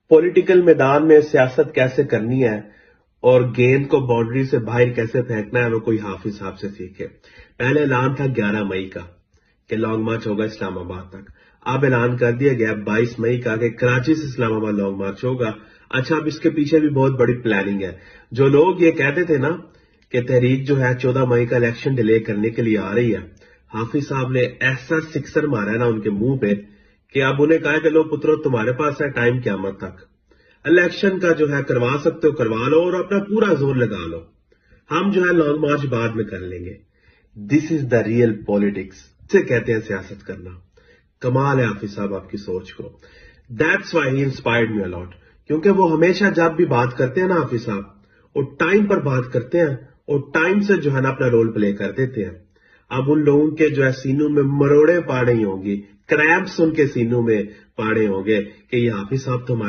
Political میدان میں سیاست کیسے کرنی ہے اور گیند کو باؤنڈری سے باہر کیسے پھینکنا ہے وہ کوئی حافظ صاحب سے سیکھے۔ پہلے اعلان تھا 11 مئی کا کہ لانگ مارچ ہوگا اسلام آباد تک، اب اعلان کر دیا گیا 22 مئی کا کہ کراچی سے اسلام آباد لانگ مارچ ہوگا۔ اچھا، اب اس کے پیچھے بھی بہت بڑی پلاننگ ہے۔ جو لوگ یہ کہتے تھے نا کہ تحریک جو ہے 14 مئی کا الیکشن ڈیلے کرنے کے لیے آ رہی ہے، حافظ صاحب نے ایسا سکسر مارا ہے نا ان کے منہ پہ کہ اب انہیں کہا کہ لو پترو تمہارے پاس ہے ٹائم قیامت تک، الیکشن کا جو ہے کروا سکتے ہو کروا لو اور اپنا پورا زور لگا لو، ہم جو ہے لانگ مارچ بعد میں کر لیں گے۔ دس از دا ریئل پالیٹکس، اسے کہتے ہیں سیاست کرنا۔ کمال ہے حافظ صاحب آپ کی سوچ کو۔ That's why he inspired me a lot, کیونکہ وہ ہمیشہ جب بھی بات کرتے ہیں نا حافظ صاحب، وہ ٹائم پر بات کرتے ہیں اور ٹائم سے جو ہے نا اپنا رول پلے کر دیتے ہیں۔ اب ان لوگوں کے جو ہے سینوں میں مروڑے پاڑے ہوں گی، کریمپس ان کے سینوں میں پاڑے ہوں گے کہ یہ حافظ صاحب تو